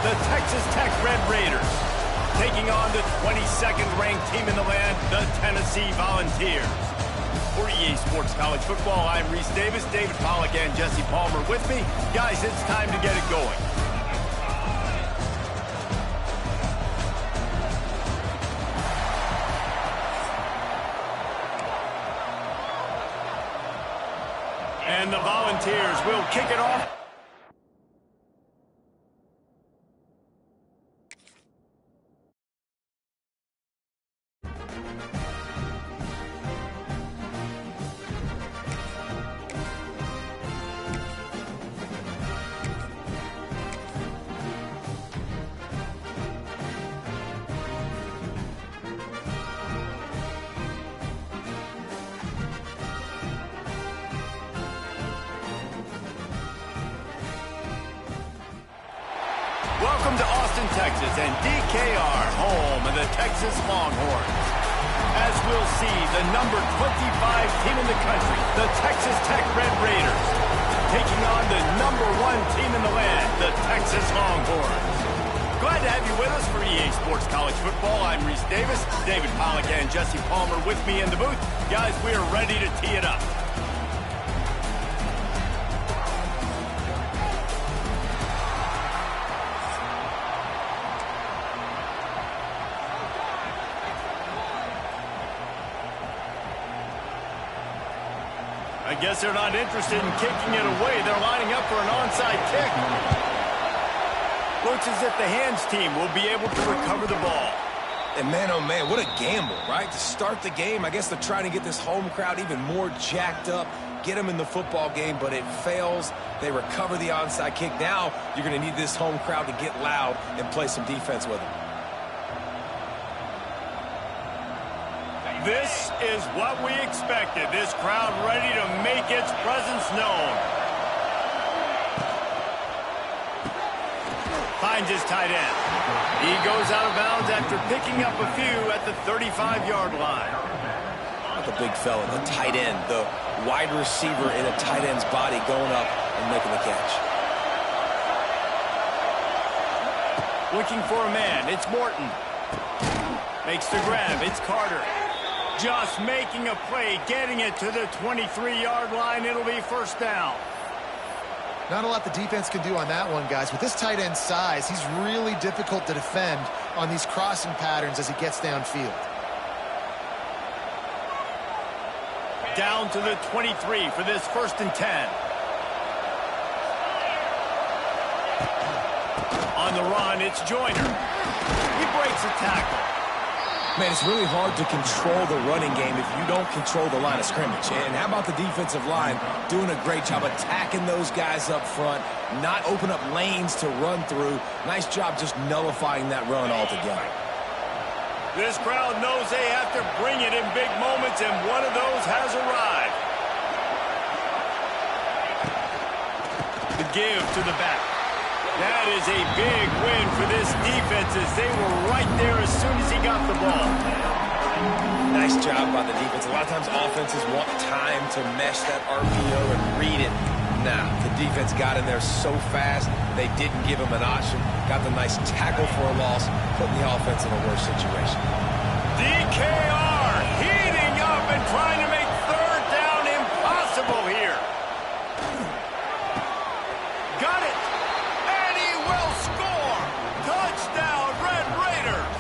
the Texas Tech Red Raiders. Taking on the 22nd ranked team in the land, the Tennessee Volunteers. For EA Sports College Football, I'm Reese Davis, David Pollack, and Jesse Palmer with me. Guys, it's time to get it going. And the Volunteers will kick it off. Welcome to Austin, Texas, and DKR, home of the Texas Longhorns. As we'll see, the number 25 team in the country, the Texas Tech Red Raiders, taking on the number 1 team in the land, the Texas Longhorns. Glad to have you with us for EA Sports College Football. I'm Reese Davis, David Pollack, and Jesse Palmer with me in the booth. Guys, we are ready to tee it up. I guess they're not interested in kicking it away. They're lining up for an onside kick. Looks as if the hands team will be able to recover the ball. And man, oh man, what a gamble, right? To start the game, I guess they're trying to get this home crowd even more jacked up, get them in the football game, but it fails. They recover the onside kick. Now you're going to need this home crowd to get loud and play some defense with them. This is what we expected. This crowd ready to make its presence known. Finds his tight end. He goes out of bounds after picking up a few at the 35-yard line. Not the big fella, the tight end, the wide receiver in a tight end's body going up and making the catch. Looking for a man. It's Morton. Makes the grab. It's Carter. Just making a play, getting it to the 23-yard line. It'll be first down. Not a lot the defense can do on that one, guys. With this tight end size, he's really difficult to defend on these crossing patterns as he gets downfield. Down to the 23 for this 1st and 10. On the run, it's Joyner. He breaks a tackle. Man, it's really hard to control the running game if you don't control the line of scrimmage. And how about the defensive line doing a great job attacking those guys up front, not open up lanes to run through. Nice job just nullifying that run altogether. This crowd knows they have to bring it in big moments, and one of those has arrived. The give to the back. That is a big win for this defense as they were right there as soon as he got the ball. Nice job by the defense. A lot of times offenses want time to mesh that RPO and read it. Nah, the defense got in there so fast, they didn't give him an option. Got the nice tackle for a loss, putting the offense in a worse situation. DKR heating up and trying to make 3rd down impossible here. Got it. Touchdown, Red Raiders!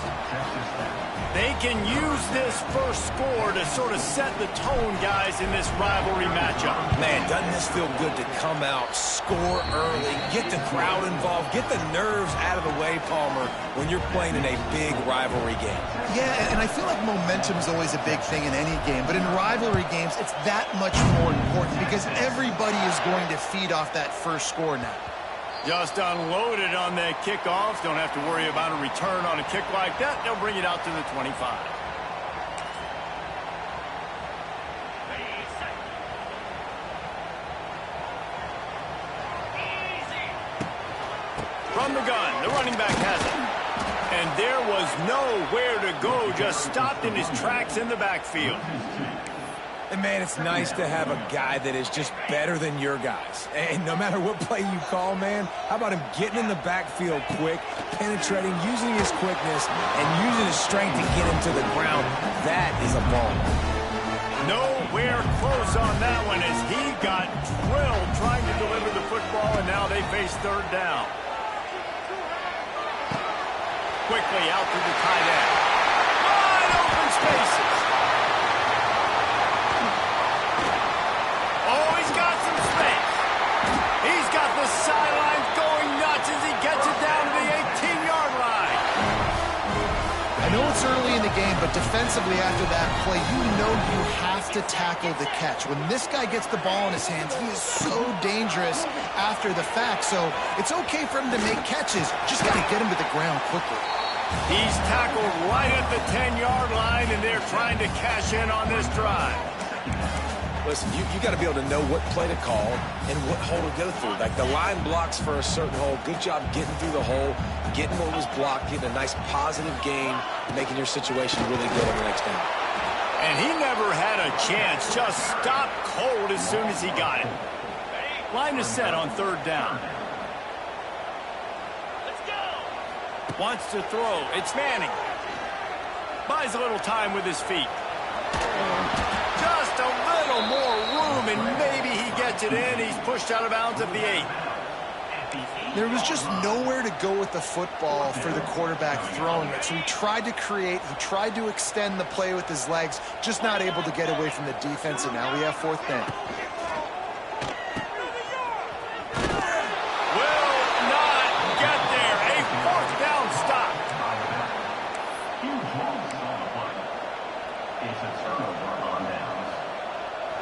They can use this first score to sort of set the tone, guys, in this rivalry matchup. Man, doesn't this feel good to come out, score early, get the crowd involved, get the nerves out of the way, Palmer, when you're playing in a big rivalry game? Yeah, and I feel like momentum's always a big thing in any game, but in rivalry games, it's that much more important because everybody is going to feed off that first score now. Just unloaded on that kickoff. Don't have to worry about a return on a kick like that. They'll bring it out to the 25. From the gun, the running back has it. And there was nowhere to go, just stopped in his tracks in the backfield. And, man, it's nice to have a guy that is just better than your guys. And no matter what play you call, man, how about him getting in the backfield quick, penetrating, using his quickness, and using his strength to get him to the ground. That is a ball. Nowhere close on that one as he got drilled trying to deliver the football, and now they face third down. Quickly out to the tight end. Wide open spaces. Oh, he's got some space. He's got the sidelines going nuts as he gets it down to the 18-yard line. I know it's early in the game, but defensively after that play, you know you have to tackle the catch. When this guy gets the ball in his hands, he is so dangerous after the fact. So it's okay for him to make catches. Just got to get him to the ground quickly. He's tackled right at the 10-yard line, and they're trying to cash in on this drive. Listen, you got to be able to know what play to call and what hole to go through. Like the line blocks for a certain hole. Good job getting through the hole, getting what was blocked, getting a nice positive gain, making your situation really good on the next down. And he never had a chance. Just stopped cold as soon as he got it. Line is set on third down. Let's go. Wants to throw. It's Manning. Buys a little time with his feet. Just a little more room, and maybe he gets it in. He's pushed out of bounds at the 8. There was just nowhere to go with the football for the quarterback throwing it. So he tried to create, he tried to extend the play with his legs, just not able to get away from the defense, and now we have fourth down. Will not get there. A fourth down stop.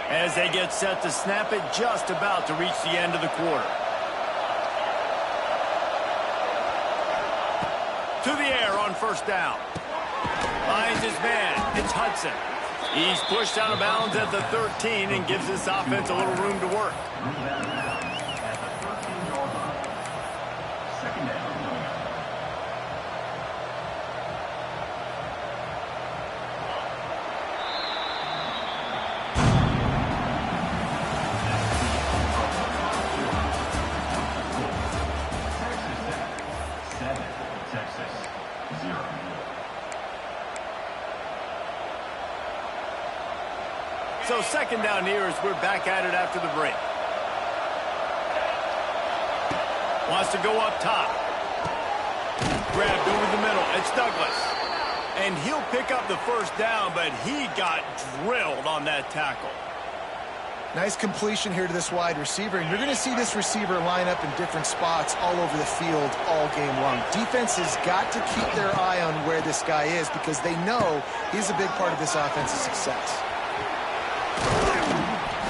As they get set to snap it, just about to reach the end of the quarter. To the air on first down. Finds his man. It's Hudson. He's pushed out of bounds at the 13 and gives this offense a little room to work. So second down here as we're back at it after the break. Wants to go up top. Grabbed over the middle. It's Douglas. And he'll pick up the first down, but he got drilled on that tackle. Nice completion here to this wide receiver, and you're going to see this receiver line up in different spots all over the field all game long. Defense has got to keep their eye on where this guy is because they know he's a big part of this offense's success.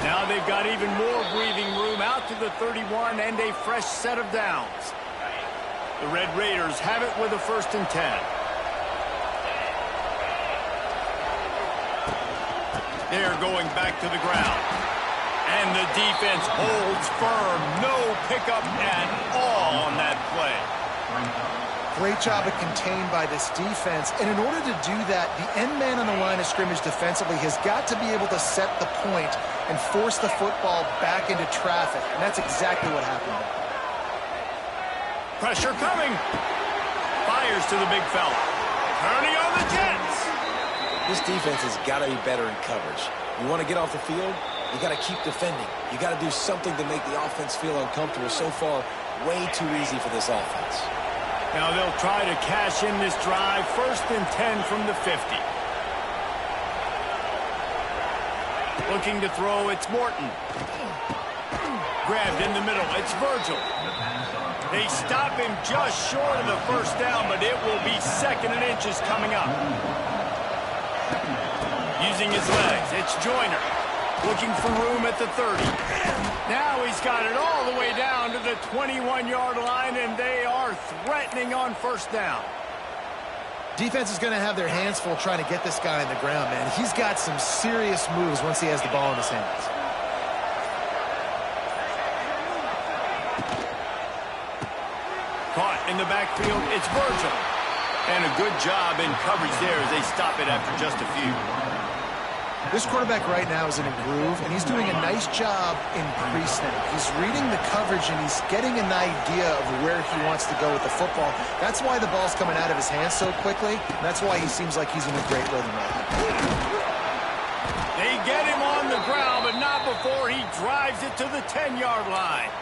Now they've got even more breathing room out to the 31 and a fresh set of downs. The Red Raiders have it with a 1st and 10. They're going back to the ground. And the defense holds firm. No pickup at all on that play. Great job of contained by this defense. And in order to do that, the end man on the line of scrimmage defensively has got to be able to set the point and force the football back into traffic. And that's exactly what happened. Pressure coming. Fires to the big fella. Turning on the Jets. This defense has got to be better in coverage. You want to get off the field, you got to keep defending. You got to do something to make the offense feel uncomfortable. So far, way too easy for this offense. Now they'll try to cash in this drive. 1st and 10 from the 50. Looking to throw, it's Morton. Grabbed in the middle, it's Virgil. They stop him just short of the first down, but it will be 2nd and inches coming up. Using his legs, it's Joyner. Looking for room at the 30. Now he's got it all the way down to the 21-yard line, and they are threatening on 1st down. Defense is going to have their hands full trying to get this guy on the ground, man. He's got some serious moves once he has the ball in his hands. Caught in the backfield, it's Virgil. And a good job in coverage there as they stop it after just a few. This quarterback right now is in a groove, and he's doing a nice job in pre-snap. He's reading the coverage, and he's getting an idea of where he wants to go with the football. That's why the ball's coming out of his hands so quickly. That's why he seems like he's in a great rhythm right now. They get him on the ground, but not before he drives it to the 10-yard line.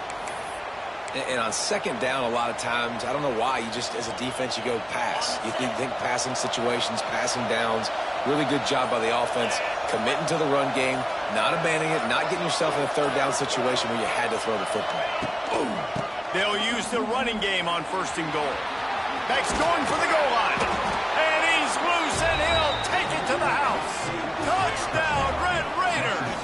And on second down, a lot of times, I don't know why, you just, as a defense, you go pass. You think passing situations, passing downs. Really good job by the offense, committing to the run game, not abandoning it, not getting yourself in a third down situation where you had to throw the football. Boom. They'll use the running game on 1st and goal. Beck's going for the goal line. And he's loose, and he'll take it to the house. Touchdown, Red Raiders.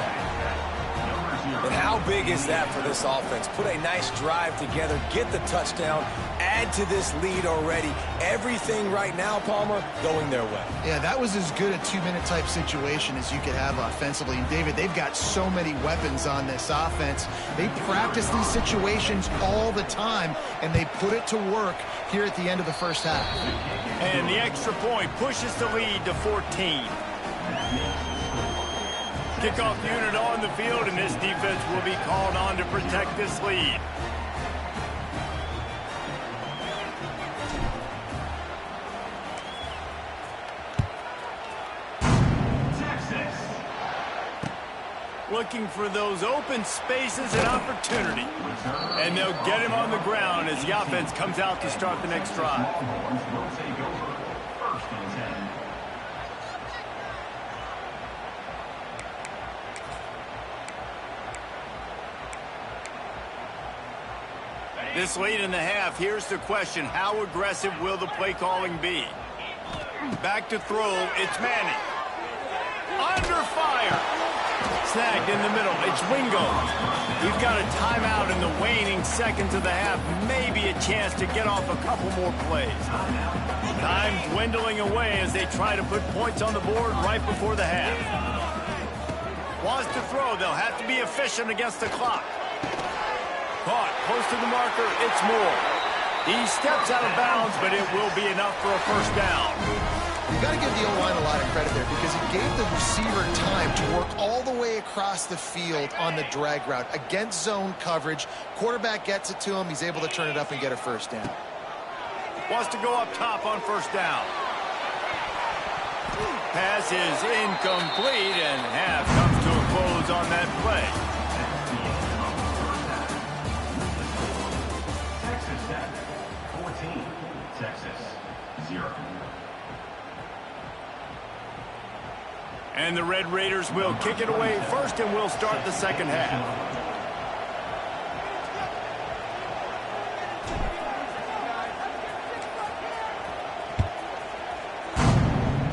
And how big is that for this offense? Put a nice drive together, get the touchdown, add to this lead already. Everything right now, Palmer, going their way. Yeah, that was as good a 2-minute type situation as you could have offensively. And, David, they've got so many weapons on this offense. They practice these situations all the time, and they put it to work here at the end of the first half. And the extra point pushes the lead to 14. Kickoff unit on the field, and this defense will be called on to protect this lead. Texas. Looking for those open spaces and opportunity. And they'll get him on the ground as the offense comes out to start the next drive. This late in the half, here's the question. How aggressive will the play calling be? Back to throw, it's Manning. Under fire. Snagged in the middle, it's Wingo. We've got a timeout in the waning seconds of the half. Maybe a chance to get off a couple more plays. Time dwindling away as they try to put points on the board right before the half. Wants to throw, they'll have to be efficient against the clock. Caught, close to the marker, it's Moore. He steps out of bounds, but it will be enough for a first down. You've got to give the O-line a lot of credit there because it gave the receiver time to work all the way across the field on the drag route. Against zone coverage, quarterback gets it to him, he's able to turn it up and get a first down. Wants to go up top on first down. Pass is incomplete, and half comes to a close on that play. And the Red Raiders will kick it away first, and we'll start the second half.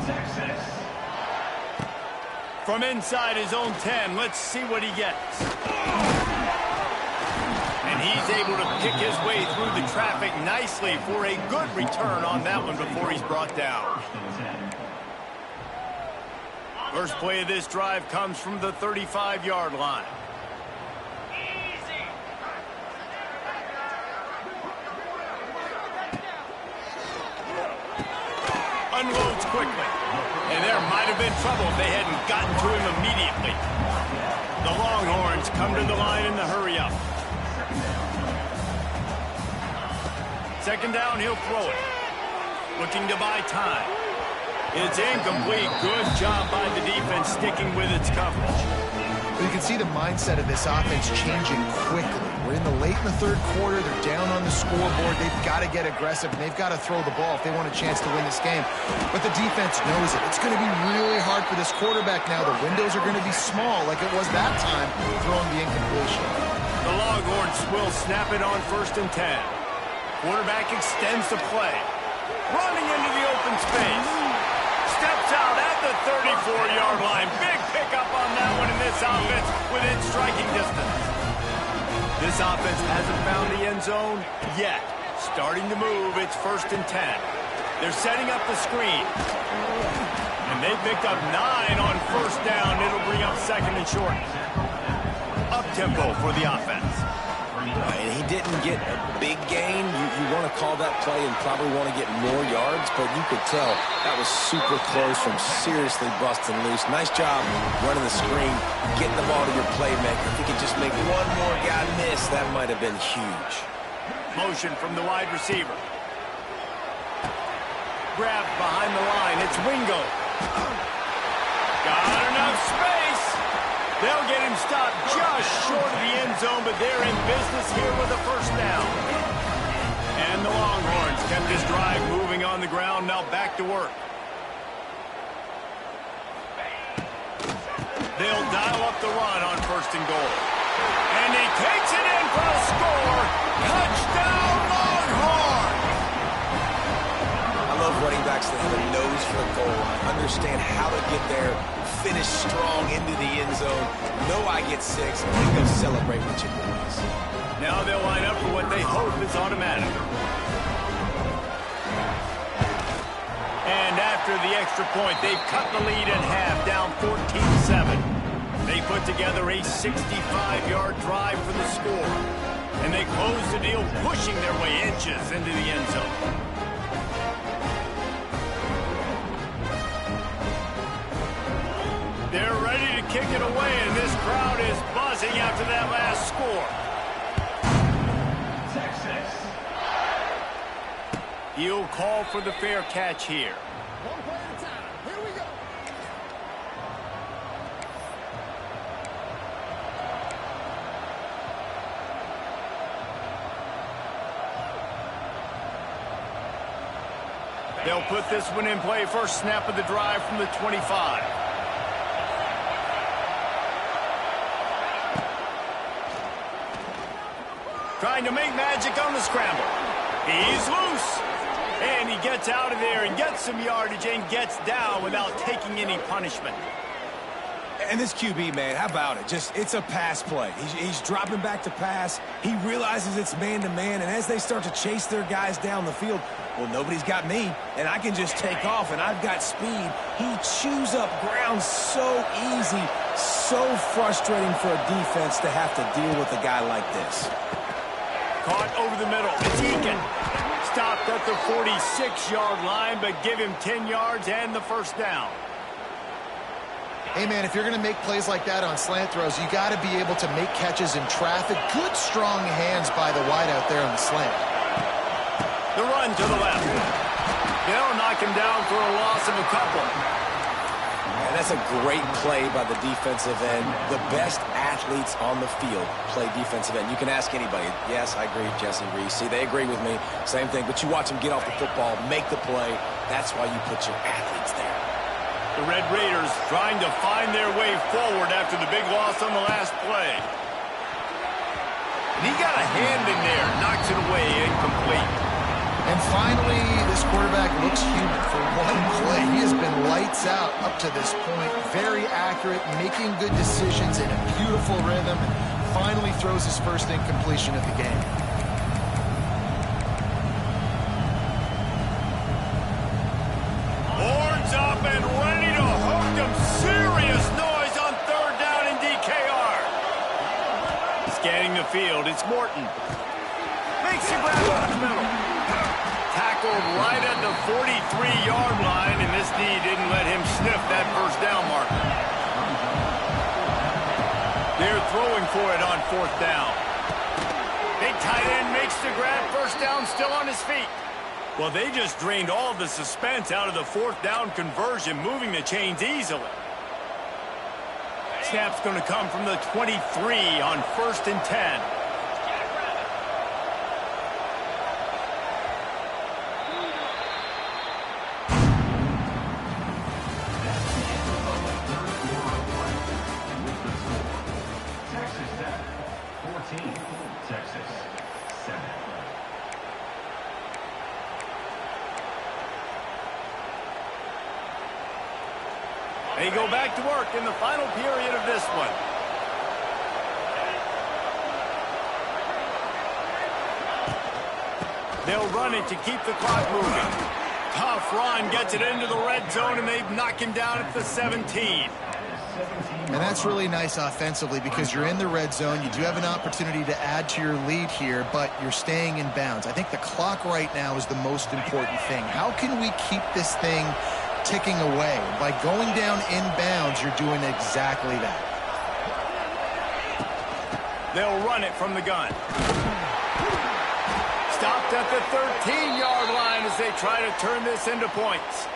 Texas. From inside his own 10, let's see what he gets. And he's able to pick his way through the traffic nicely for a good return on that one before he's brought down. First play of this drive comes from the 35-yard line. Unloads quickly. And there might have been trouble if they hadn't gotten to him immediately. The Longhorns come to the line in the hurry-up. Second down, he'll throw it. Looking to buy time. It's incomplete. Good job by the defense sticking with its coverage. But you can see the mindset of this offense changing quickly. We're in the late in the third quarter. They're down on the scoreboard. They've got to get aggressive, and they've got to throw the ball if they want a chance to win this game. But the defense knows it. It's going to be really hard for this quarterback now. The windows are going to be small like it was that time throwing the incompletion. The Longhorns will snap it on 1st and 10. Quarterback extends the play. Running into the open space. Steps out at the 34-yard line. Big pickup on that one in this offense within striking distance. This offense hasn't found the end zone yet. Starting to move, it's 1st and 10. They're setting up the screen. And they picked up 9 on first down. It'll bring up 2nd and short. Up tempo for the offense. And he didn't get a big gain. You want to call that play and probably want to get more yards, but you could tell that was super close from seriously busting loose. Nice job running the screen, getting the ball to your playmaker. If he could just make one more guy miss, that might have been huge. Motion from the wide receiver. Grab behind the line. It's Wingo. Got enough space. They'll get him stopped just short of the end zone, but they're in business here with a first down. And the Longhorns kept this drive moving on the ground. Now back to work. They'll dial up the run on first and goal. And he takes it in for a score. Touchdown, Longhorns! I love running backs that have a nose for the goal line, understand how to get there, finish strong into the end zone, know I get 6, and then go celebrate with your boys. Now they'll line up for what they hope is automatic. And after the extra point, they've cut the lead in half, down 14-7. They put together a 65-yard drive for the score. And they close the deal, pushing their way inches into the end zone. They're ready to kick it away, and this crowd is buzzing after that last score. Texas. He'll call for the fair catch here. One play at a time. Here we go. They'll put this one in play. First snap of the drive from the 25. Trying to make magic on the scramble. He's loose. And he gets out of there and gets some yardage and gets down without taking any punishment. And this QB, man, how about it? It's a pass play. He's dropping back to pass. He realizes it's man-to-man, and as they start to chase their guys down the field, well, nobody's got me, and I can just take off, and I've got speed. He chews up ground so easy, so frustrating for a defense to have to deal with a guy like this. Caught over the middle. It's Eakin. Stopped at the 46-yard line, but give him 10 yards and the first down. Hey, man, if you're going to make plays like that on slant throws, you got to be able to make catches in traffic. Good, strong hands by the wideout there on the slant. The run to the left. They'll knock him down for a loss of a couple. And that's a great play by the defensive end. The best athletes on the field play defensive end. You can ask anybody. Yes, I agree, Jesse Reese. See, they agree with me. Same thing. But you watch them get off the football, make the play. That's why you put your athletes there. The Red Raiders trying to find their way forward after the big loss on the last play. And he got a hand in there, knocks it away, incomplete. And finally, this quarterback looks human for one play. He has been lights out up to this point. Very accurate, making good decisions in a beautiful rhythm. Finally throws his first incompletion of the game. Horns up and ready to hook them. Serious noise on third down in DKR. Scanning the field, it's Morton. Makes a grab up the middle. Tackled right at the 43-yard line, and this D didn't let him sniff that first down marker. They're throwing for it on fourth down. Big tight end makes the grab, first down, still on his feet. Well, they just drained all the suspense out of the fourth down conversion, moving the chains easily. Snap's going to come from the 23 on first and 10. They go back to work in the final period of this one. They'll run it to keep the clock moving. Tough run, gets it into the red zone, and they knock him down at the 17. And that's really nice offensively because you're in the red zone. You do have an opportunity to add to your lead here, but you're staying in bounds. I think the clock right now is the most important thing. How can we keep this thing ticking away? By going down in bounds, you're doing exactly that. They'll run it from the gun. Stopped at the 13-yard line as they try to turn this into points.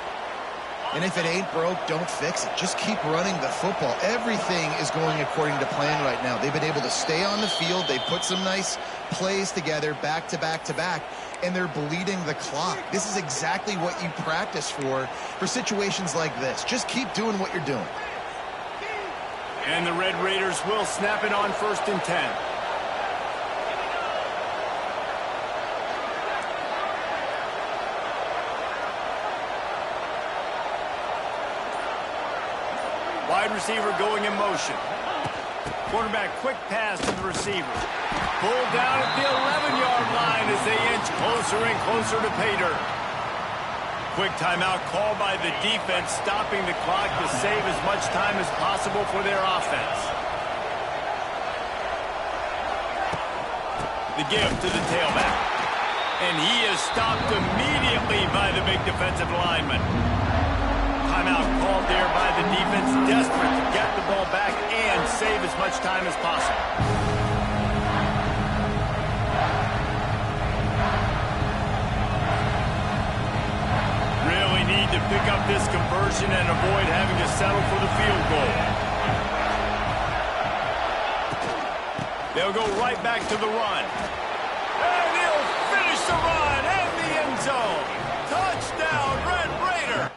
And if it ain't broke, don't fix it. Just keep running the football. Everything is going according to plan right now. They've been able to stay on the field. They put some nice plays together back to back to back, and they're bleeding the clock. This is exactly what you practice for situations like this. Just keep doing what you're doing. And the Red Raiders will snap it on 1st and 10. Wide receiver going in motion. Quarterback quick pass to the receiver. Pulled down at the 11-yard line as they inch closer and closer to pay dirt. Quick timeout called by the defense, stopping the clock to save as much time as possible for their offense. The give to the tailback. And he is stopped immediately by the big defensive lineman. Timeout called there by the defense, desperate to get the ball back and save as much time as possible. Really need to pick up this conversion and avoid having to settle for the field goal. They'll go right back to the run. And he'll finish the run and the end zone. Touchdown, Red Raider.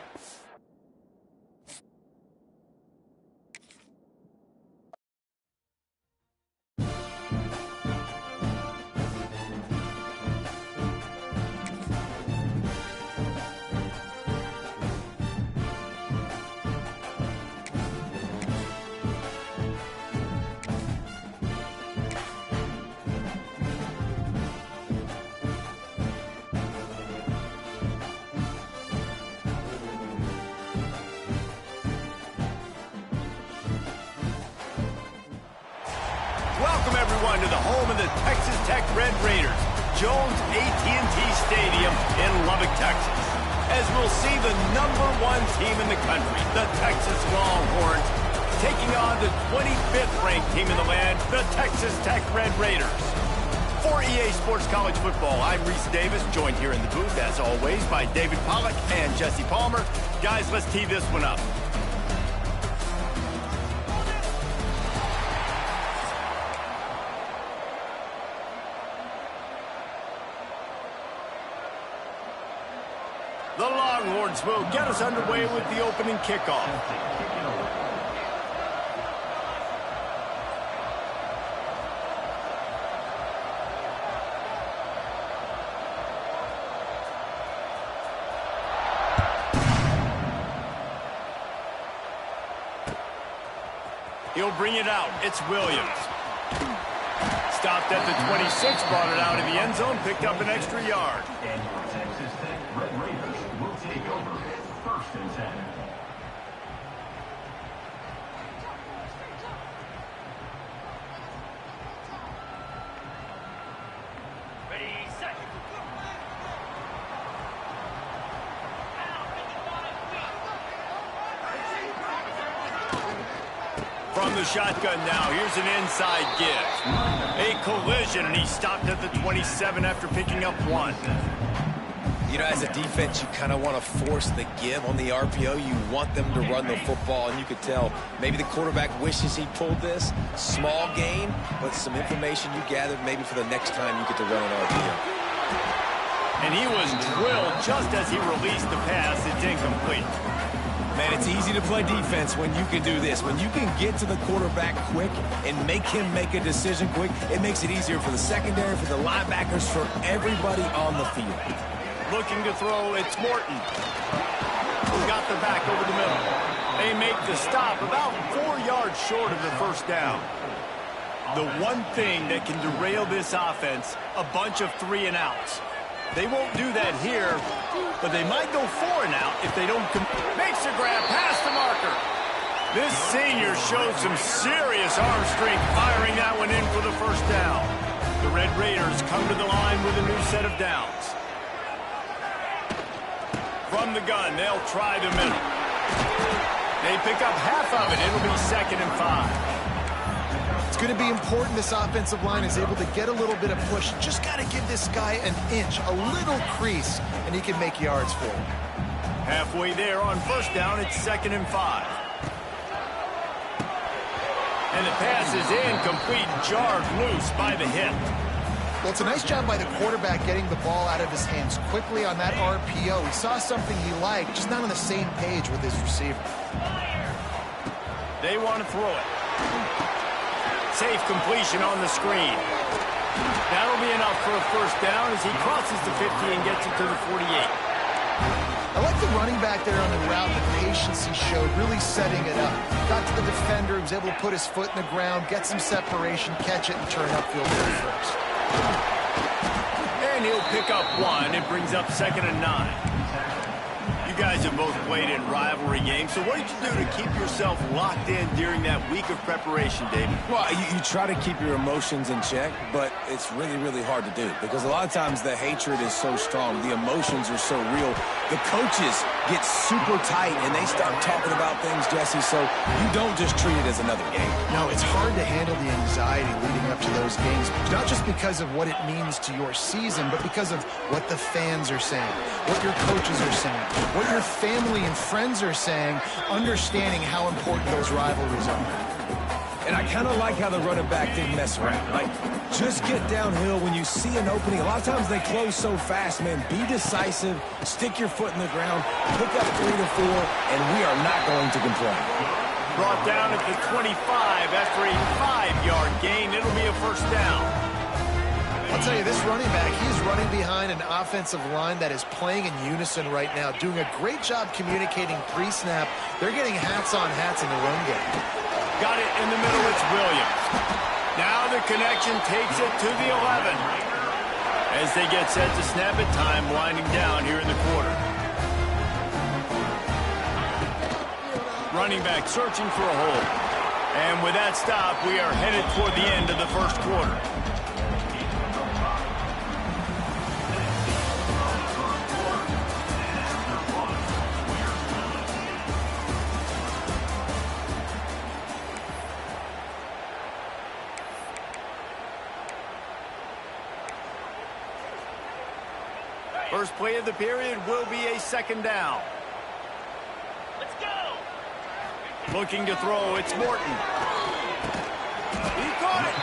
Welcome, everyone, to the home of the Texas Tech Red Raiders, Jones AT&T Stadium in Lubbock, Texas. As we'll see the #1 team in the country, the Texas Longhorns, taking on the 25th ranked team in the land, the Texas Tech Red Raiders. For EA Sports College Football, I'm Reese Davis, joined here in the booth, as always, by David Pollack and Jesse Palmer. Guys, let's tee this one up. The Longhorns will get us underway with the opening kickoff. He'll bring it out. It's Williams. Stopped at the 26, brought it out in the end zone, picked up an extra yard. Texas Tech Red Raiders will take over 1st and 10. Ready, set. From the shotgun now, here's an inside give. A collision, and he stopped at the 27 after picking up 1. You know, as a defense, you kind of want to force the give on the RPO. You want them to run the football, and you could tell maybe the quarterback wishes he pulled this. Small gain, but some information you gathered maybe for the next time you get to run an RPO. And he was drilled just as he released the pass. It's incomplete. Man, it's easy to play defense when you can do this. When you can get to the quarterback quick and make him make a decision quick, it makes it easier for the secondary, for the linebackers, for everybody on the field. Looking to throw, it's Morton. Got the back over the middle. They make the stop about 4 yards short of the first down. The one thing that can derail this offense, a bunch of 3-and-outs. They won't do that here, but they might go 4-and-out if they don't. Makes a grab past the marker. This senior showed some serious arm strength firing that one in for the first down. The Red Raiders come to the line with a new set of downs. From the gun, they'll try the middle. They pick up half of it. It'll be 2nd and 5. It's going to be important this offensive line is able to get a little bit of push. Just got to give this guy an inch, a little crease, and he can make yards for it. Halfway there on first down, it's 2nd and 5. And the pass is incomplete, jarred loose by the hip. Well, it's a nice job by the quarterback getting the ball out of his hands quickly on that RPO. He saw something he liked, just not on the same page with his receiver. They want to throw it. Safe completion on the screen. That'll be enough for a first down as he crosses the 50 and gets it to the 48. I like the running back there on the route, the patience he showed, really setting it up. Got to the defender, was able to put his foot in the ground, get some separation, catch it, and turn upfield there first. And he'll pick up one. It brings up 2nd and 9. You guys have both played in rivalry games, so what did you do to keep yourself locked in during that week of preparation, David? Well, you try to keep your emotions in check, but it's really, really hard to do because a lot of times the hatred is so strong. The emotions are so real. The coaches get super tight, and they start talking about things, Jesse, so you don't just treat it as another game. No, it's hard to handle the anxiety leading up to those games, not just because of what it means to your season, but because of what the fans are saying, what your coaches are saying, what your family and friends are saying, understanding how important those rivalries are. And I kind of like how the running back didn't mess around. Like, just get downhill when you see an opening. A lot of times they close so fast, man. Be decisive, stick your foot in the ground, pick up 3 to 4, and we are not going to complain. Brought down at the 25 after a 5-yard gain. It'll be a first down. I'll tell you, this running back, he's running behind an offensive line that is playing in unison right now, doing a great job communicating pre-snap. They're getting hats on hats in the run game. Got it in the middle, it's Williams. Now the connection takes it to the 11. As they get set to snap it, time winding down here in the quarter. Running back searching for a hole. And with that stop, we are headed toward the end of the first quarter. First play of the period will be a 2nd down. Let's go. Looking to throw, it's Morton. He caught it.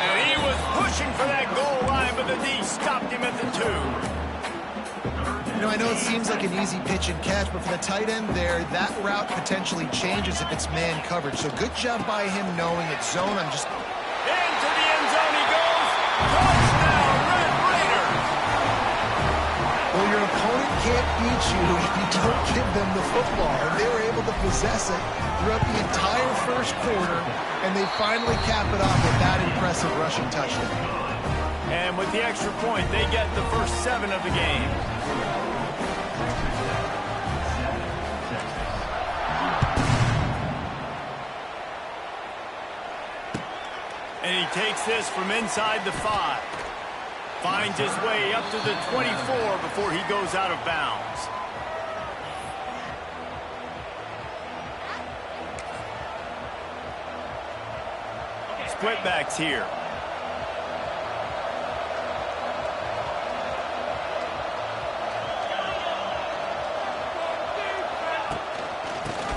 And he was pushing for that goal line, but the D stopped him at the 2. You know, I know it seems like an easy pitch and catch, but for the tight end there, that route potentially changes if it's man coverage. So good job by him knowing it's zone. I'm just... Into the end zone he goes. Touchdown, Red Raiders. Well, your opponent can't beat you if you don't give them the football. And they were able to possess it throughout the entire first quarter, and they finally cap it off with that impressive rushing touchdown. And with the extra point, they get the first 7 of the game. And he takes this from inside the 5. Finds his way up to the 24 before he goes out of bounds. Split backs here.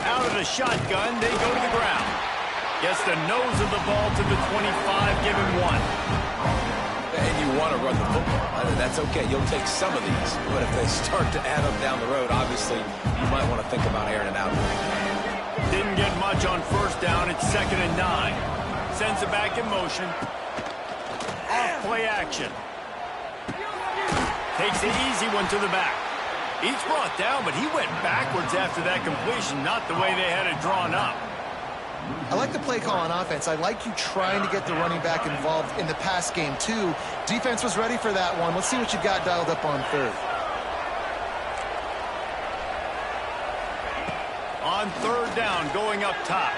Out of the shotgun, they go to the ground. Gets the nose of the ball to the 25, give him 1. And you want to run the football. That's okay. You'll take some of these. But if they start to add up down the road, obviously, you might want to think about airing it out. Didn't get much on first down. It's 2nd and 9. Sends it back in motion. Off play action. Takes the easy one to the back. He's brought down, but he went backwards after that completion, not the way they had it drawn up. I like the play call on offense. I like you trying to get the running back involved in the pass game, too. Defense was ready for that one. Let's see what you've got dialed up on 3rd. On on third down going up top.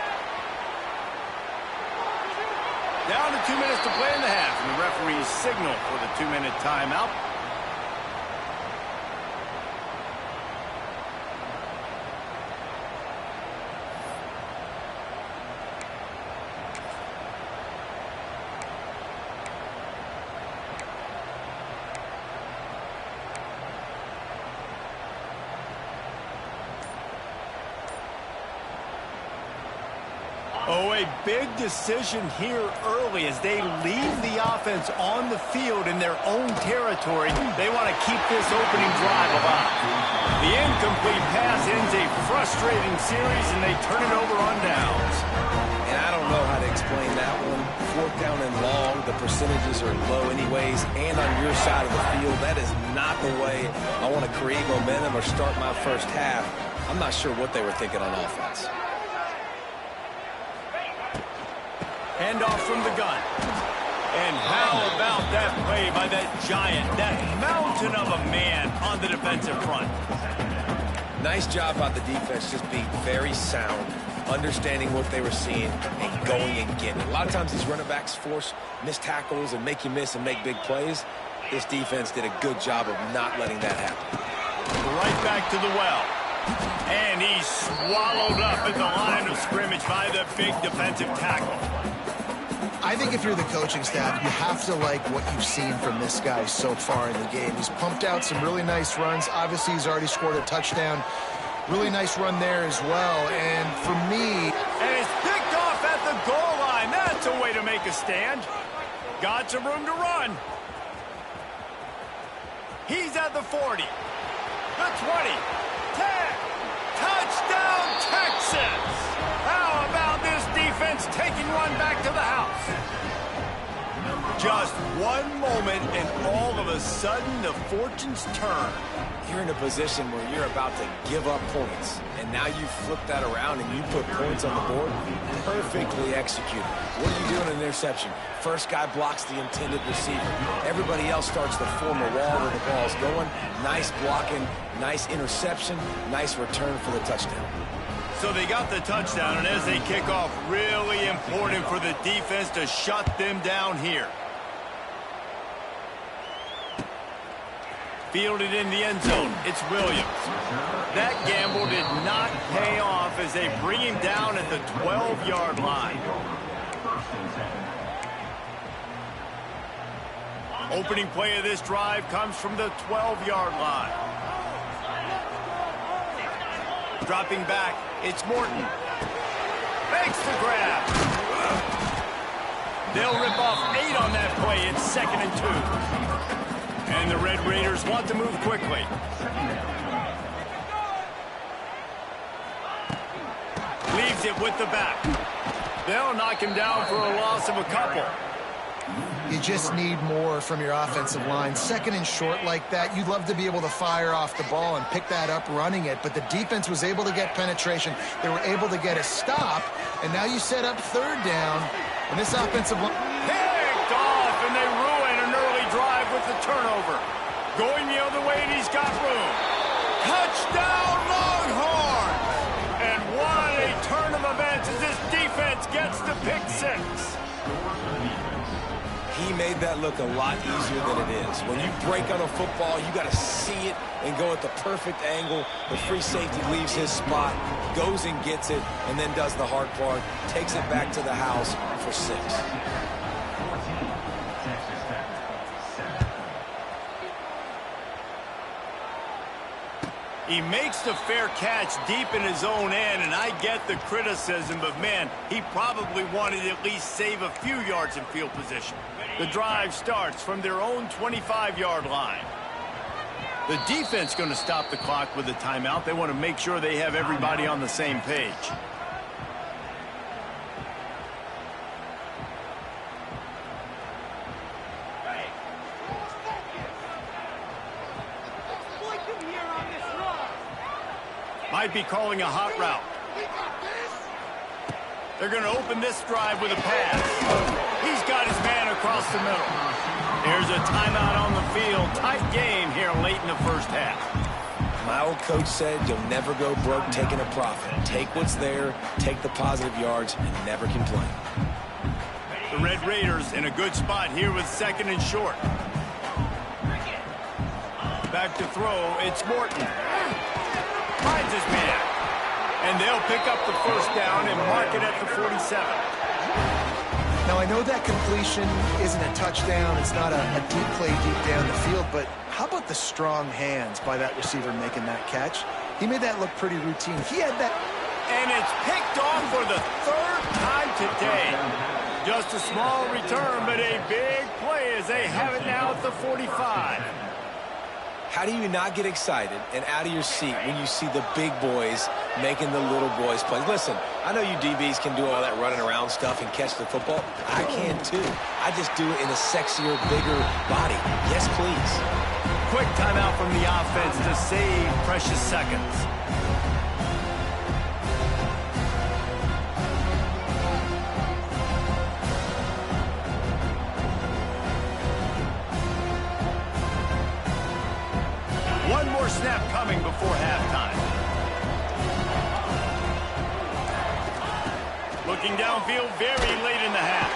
Down to 2 minutes to play in the half, and the referee's signal for the 2-minute timeout. Oh, a big decision here early as they leave the offense on the field in their own territory. They want to keep this opening drive alive. The incomplete pass ends a frustrating series, and they turn it over on downs. And I don't know how to explain that one. Fourth down and long, the percentages are low anyways, and on your side of the field, that is not the way I want to create momentum or start my first half. I'm not sure what they were thinking on offense. Handoff from the gun. And how about that play by that giant, that mountain of a man on the defensive front? Nice job by the defense, just being very sound, understanding what they were seeing, and going and getting it. A lot of times these running backs force missed tackles and make you miss and make big plays. This defense did a good job of not letting that happen. Right back to the well. And he's swallowed up at the line of scrimmage by the big defensive tackle. I think if you're the coaching staff, you have to like what you've seen from this guy so far in the game. He's pumped out some really nice runs. Obviously, he's already scored a touchdown. Really nice run there as well. And for me... And it's picked off at the goal line. That's a way to make a stand. Got some room to run. He's at the 40. The 20. 10. Touchdown, Texas! How about this defense taking one back to the house? Just one moment, and all of a sudden, the fortunes turn. You're in a position where you're about to give up points, and now you flip that around and you put points on the board. Perfectly executed. What do you do in an interception? First guy blocks the intended receiver. Everybody else starts to form a wall where the ball's going. Nice blocking, nice interception, nice return for the touchdown. So they got the touchdown, and as they kick off, really important for the defense to shut them down here. Fielded in the end zone, it's Williams. That gamble did not pay off as they bring him down at the 12-yard line. Opening play of this drive comes from the 12-yard line. Dropping back, it's Morton. Makes the grab. They'll rip off 8 on that play. It's 2nd and 2. And the Red Raiders want to move quickly. Leaves it with the back. They'll knock him down for a loss of a couple. You just need more from your offensive line. 2nd and short like that, you'd love to be able to fire off the ball and pick that up running it, but the defense was able to get penetration. They were able to get a stop, and now you set up 3rd down, and this offensive line... Picked off, and they ruin an early drive with the turnover. Going the other way, and he's got room. Touchdown, Longhorns! And what a turn of events as this defense gets the pick 6. He made that look a lot easier than it is. When you break on a football, you got to see it and go at the perfect angle. The free safety leaves his spot, goes and gets it, and then does the hard part, takes it back to the house for 6. He makes the fair catch deep in his own end, and I get the criticism, but man, he probably wanted to at least save a few yards in field position. The drive starts from their own 25-yard line. The defense going to stop the clock with a timeout. They want to make sure they have everybody on the same page. Might be calling a hot route. They're going to open this drive with a pass. He's got his man across the middle. There's a timeout on the field. Tight game here late in the first half. My old coach said you'll never go broke taking a profit. Take what's there, take the positive yards, and never complain. The Red Raiders in a good spot here with 2nd and short. Back to throw, it's Morton. Finds his man. And they'll pick up the 1st down and mark it at the 47. Now, I know that completion isn't a touchdown. It's not a deep play deep down the field, but how about the strong hands by that receiver making that catch? He made that look pretty routine. He had that. And it's picked off for the 3rd time today. Just a small return, but a big play as they have it now at the 45. How do you not get excited and out of your seat when you see the big boys making the little boys play? Listen, I know you DBs can do all that running around stuff and catch the football. I can too. I just do it in a sexier, bigger body. Yes, please. Quick timeout from the offense to save precious seconds. One more snap coming before halftime. Looking downfield very late in the half.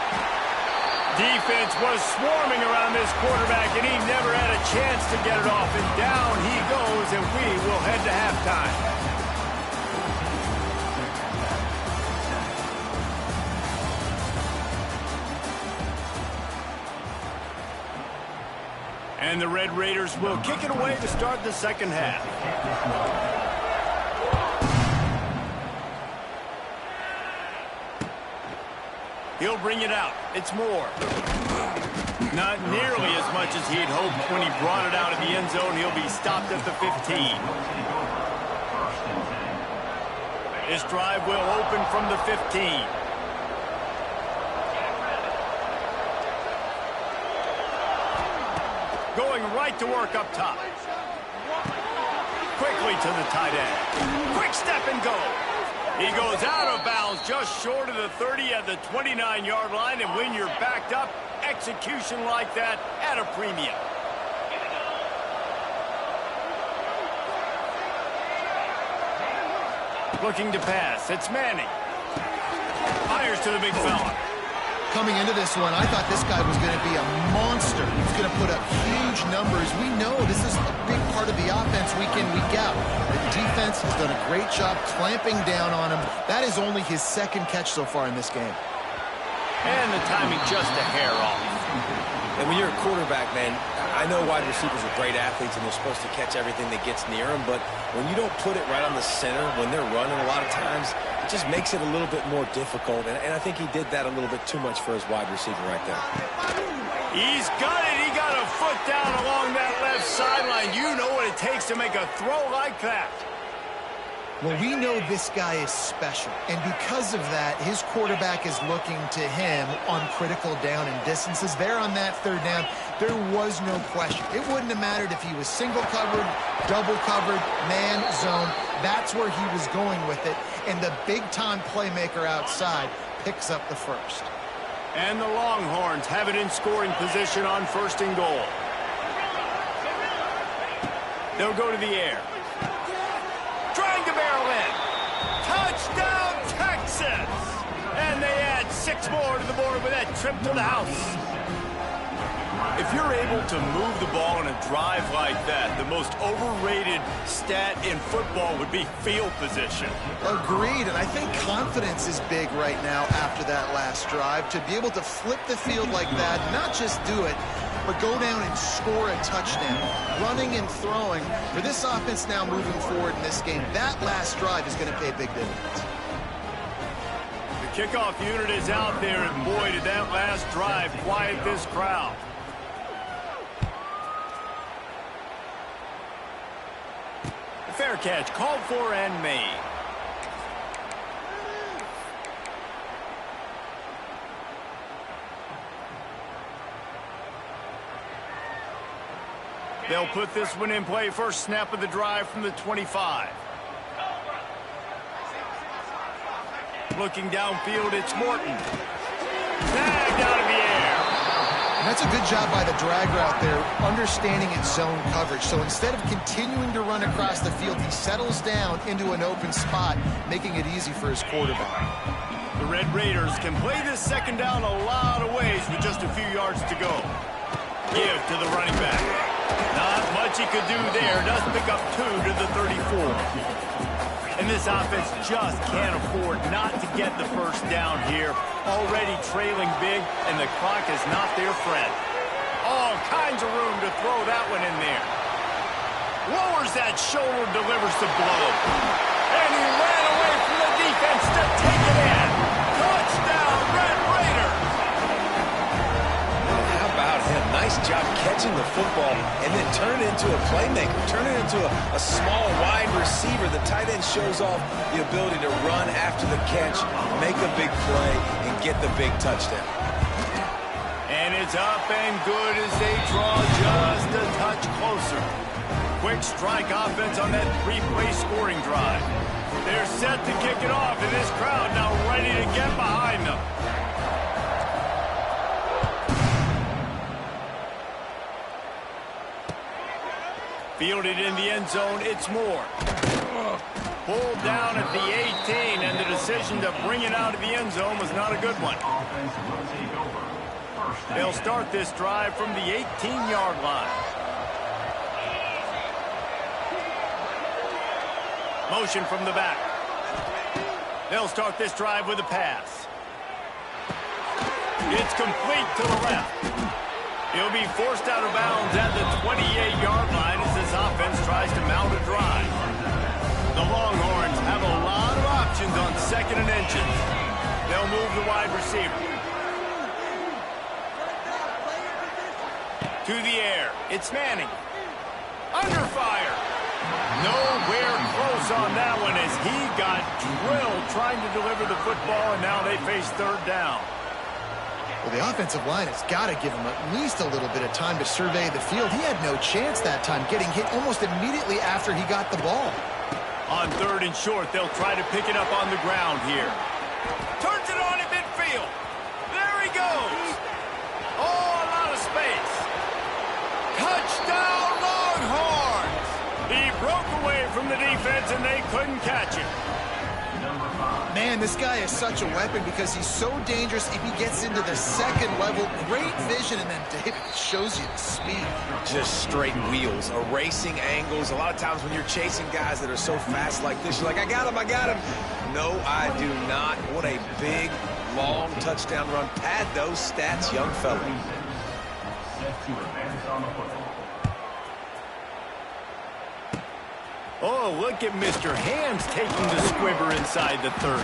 Defense was swarming around this quarterback, and he never had a chance to get it off. And down he goes, and we will head to halftime. And the Red Raiders will kick it away to start the 2nd half. He'll bring it out. It's Moore. Not nearly as much as he'd hoped when he brought it out of the end zone. He'll be stopped at the 15. This drive will open from the 15. Going right to work up top. Quickly to the tight end. Quick step and go. He goes out of bounds just short of the 30 at the 29-yard line. And when you're backed up, execution like that at a premium. Looking to pass. It's Manning. Fires to the big fella. Coming into this one, I thought this guy was going to be a monster. He was going to put up huge numbers. We know this is a big part of the offense week in, week out. The defense has done a great job clamping down on him. That is only his 2nd catch so far in this game. And the timing just a hair off. And when you're a quarterback, man, I know wide receivers are great athletes and they're supposed to catch everything that gets near them, but when you don't put it right on the center, when they're running a lot of times, it just makes it a little bit more difficult. And I think he did that a little bit too much for his wide receiver right there. He's got it. He got a foot down along that left sideline. You know what it takes to make a throw like that. Well, we know this guy is special, and because of that, his quarterback is looking to him on critical down and distances. There on that 3rd down, there was no question. It wouldn't have mattered if he was single covered, double covered, man, zone. That's where he was going with it, and the big-time playmaker outside picks up the 1st. And the Longhorns have it in scoring position on 1st and goal. They'll go to the air. Trying to barrel in. Touchdown, Texas! And they add 6 more to the board with that trip to the house. If you're able to move the ball in a drive like that, the most overrated stat in football would be field position. Agreed, and I think confidence is big right now after that last drive. To be able to flip the field like that, not just do it, but go down and score a touchdown. Running and throwing. For this offense now moving forward in this game, that last drive is going to pay big dividends. The kickoff unit is out there, and boy, did that last drive quiet this crowd. Fair catch called for and made. They'll put this one in play. First snap of the drive from the 25. Looking downfield, it's Morton. Snagged out of the air. That's a good job by the drag route there, understanding its zone coverage. So instead of continuing to run across the field, he settles down into an open spot, making it easy for his quarterback. The Red Raiders can play this second down a lot of ways with just a few yards to go. Give to the running back. Not much he could do there. Does pick up 2 to the 34. And this offense just can't afford not to get the first down here. Already trailing big, and the clock is not their friend. All kinds of room to throw that one in there. Lowers that shoulder, delivers the blow. And he ran away from the defense to take it in. Touchdown, Red Raiders! How about him? Nice job catching the football and then turn it into a playmaker. Turn it into a small wide receiver. The tight end shows off the ability to run after the catch, make a big play, and get the big touchdown. And it's up and good as they draw just a touch closer. Quick strike offense on that 3-play scoring drive. They're set to kick it off, and this crowd now ready to get behind them. Fielded in the end zone, it's Moore. Pulled down at the 18, and the decision to bring it out of the end zone was not a good one. They'll start this drive from the 18-yard line. Motion from the back. They'll start this drive with a pass. It's complete to the left. He'll be forced out of bounds at the 28-yard line as this offense tries to mount a drive. The Longhorns have a lot of options on 2nd and inches. They'll move the wide receiver. To the air. It's Manning. Under fire. Nowhere close on that one as he got drilled trying to deliver the football, and now they face 3rd down. Well, the offensive line has got to give him at least a little bit of time to survey the field. He had no chance that time, getting hit almost immediately after he got the ball. On 3rd and short, they'll try to pick it up on the ground here. Turns it on at midfield. There he goes. Oh, a lot of space. Touchdown, Longhorns. He broke away from the defense, and they couldn't catch him. Man, this guy is such a weapon because he's so dangerous if he gets into the 2nd level. Great vision, and then David shows you the speed. Just straight wheels, erasing angles. A lot of times when you're chasing guys that are so fast like this, you're like, I got him, I got him. No, I do not. What a big, long touchdown run. Pad those stats, young fella. Set to advance on the football. Oh, look at Mr. Hands taking the squibber inside the 30.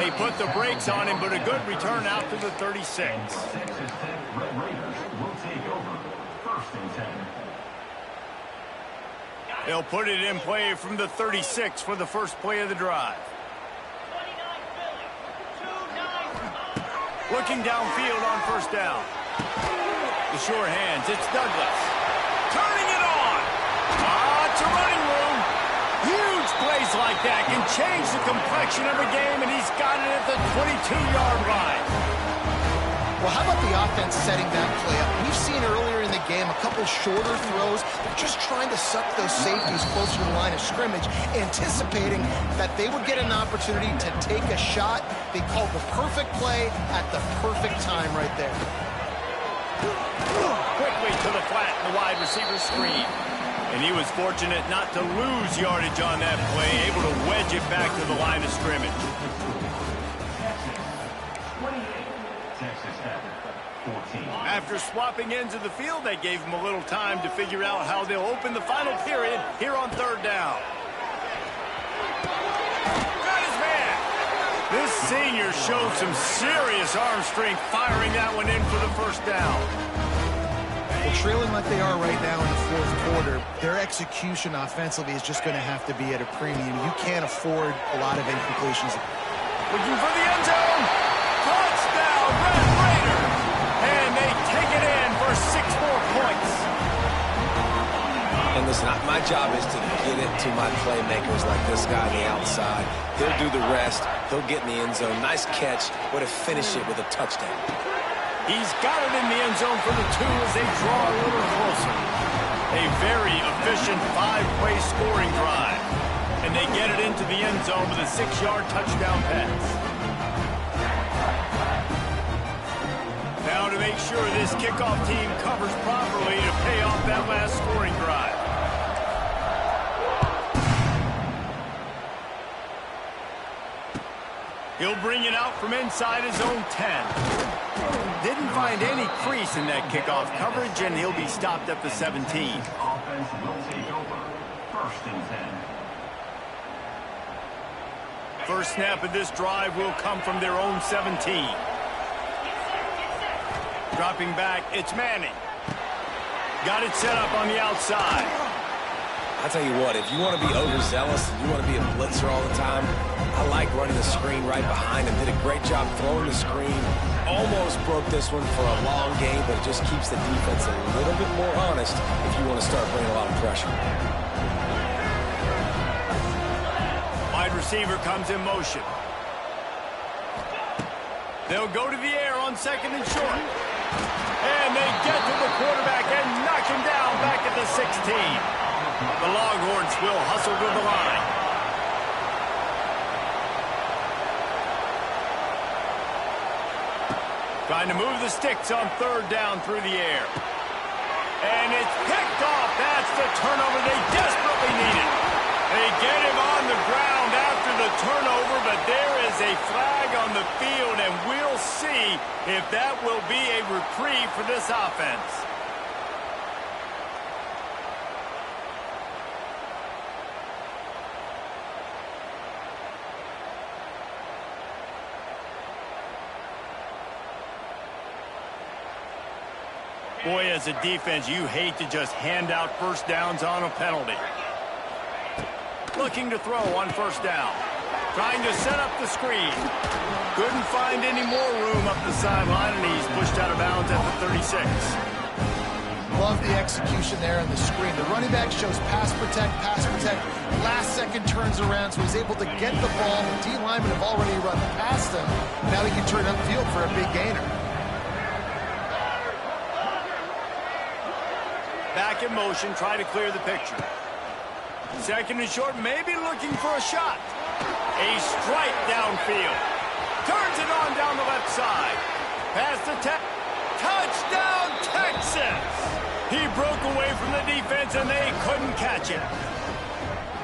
They put the brakes on him, but a good return out to the 36. Texas Tech Red Raiders will take over 1st and 10. They'll put it in play from the 36 for the first play of the drive. Looking downfield on 1st down. The sure hands, it's Douglas. Turning it on. It's a running room. Huge plays like that can change the complexion of a game, and he's got it at the 22-yard line. Well, how about the offense setting that play up? We've seen earlier in the game a couple shorter throws. They're just trying to suck those safeties closer to the line of scrimmage, anticipating that they would get an opportunity to take a shot. They called the perfect play at the perfect time right there. Quickly to the flat in the wide receiver screen. And he was fortunate not to lose yardage on that play, able to wedge it back to the line of scrimmage. Texas Tech 14. After swapping ends of the field, they gave him a little time to figure out how they'll open the final period here on 3rd down. Got his man. This senior showed some serious arm strength firing that one in for the 1st down. Well, trailing like they are right now in the 4th quarter, their execution offensively is just going to have to be at a premium. You can't afford a lot of incompletions. Looking for the end zone. Touchdown, Red Raiders. And they take it in for 6 more points. And listen, my job is to get it to my playmakers like this guy on the outside. They'll do the rest. They'll get in the end zone. Nice catch, but to finish it with a touchdown. He's got it in the end zone for the 2 as they draw a little closer. A very efficient 5-play scoring drive. And they get it into the end zone with a 6-yard touchdown pass. Now to make sure this kickoff team covers properly to pay off that last scoring drive. He'll bring it out from inside his own 10. Didn't find any crease in that kickoff coverage, and he'll be stopped at the 17. Offense will take over. First and 10. First snap of this drive will come from their own 17. Dropping back, it's Manning. Got it set up on the outside. I'll tell you what, if you want to be overzealous, you want to be a blitzer all the time, I like running the screen right behind him. Did a great job throwing the screen. Almost broke this one for a long game, but it just keeps the defense a little bit more honest if you want to start bringing a lot of pressure. Wide receiver comes in motion. They'll go to the air on 2nd and short. And they get to the quarterback and knock him down back at the 16. The Longhorns will hustle to the line. Trying to move the sticks on 3rd down through the air. And it's picked off. That's the turnover they desperately needed. They get him on the ground after the turnover, but there is a flag on the field, and we'll see if that will be a reprieve for this offense. Boy, as a defense, you hate to just hand out first downs on a penalty. Looking to throw on 1st down. Trying to set up the screen. Couldn't find any more room up the sideline, and he's pushed out of bounds at the 36. Love the execution there on the screen. The running back shows pass protect. Last second turns around, so he's able to get the ball. The D linemen have already run past him. Now he can turn upfield for a big gainer. Back in motion, try to clear the picture. 2nd and short, maybe looking for a shot. A strike downfield. Turns it on down the left side. Past the touchdown, Texas! He broke away from the defense, and they couldn't catch it.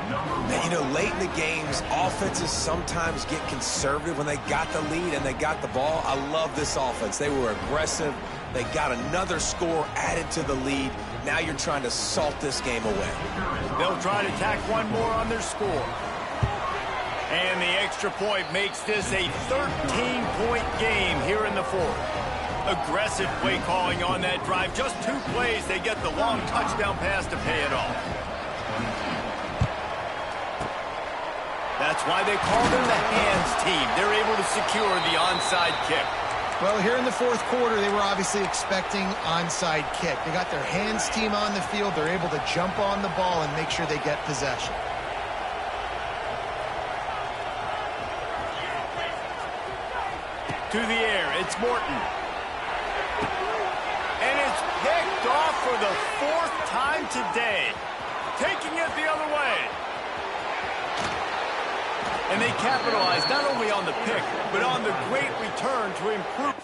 Now, you know, late in the games, offenses sometimes get conservative when they got the lead and they got the ball. I love this offense. They were aggressive. They got another score added to the lead. Now you're trying to salt this game away. They'll try to tack one more on their score. And the extra point makes this a 13-point game here in the 4th. Aggressive play calling on that drive. Just 2 plays, they get the long touchdown pass to pay it off. That's why they call them the hands team. They're able to secure the onside kick. Well, here in the 4th quarter, they were obviously expecting onside kick. They got their hands team on the field. They're able to jump on the ball and make sure they get possession. To the air, it's Morton. And it's picked off for the 4th time today. Taking it the other way. And they capitalize not only on the pick, but on the great return to improve.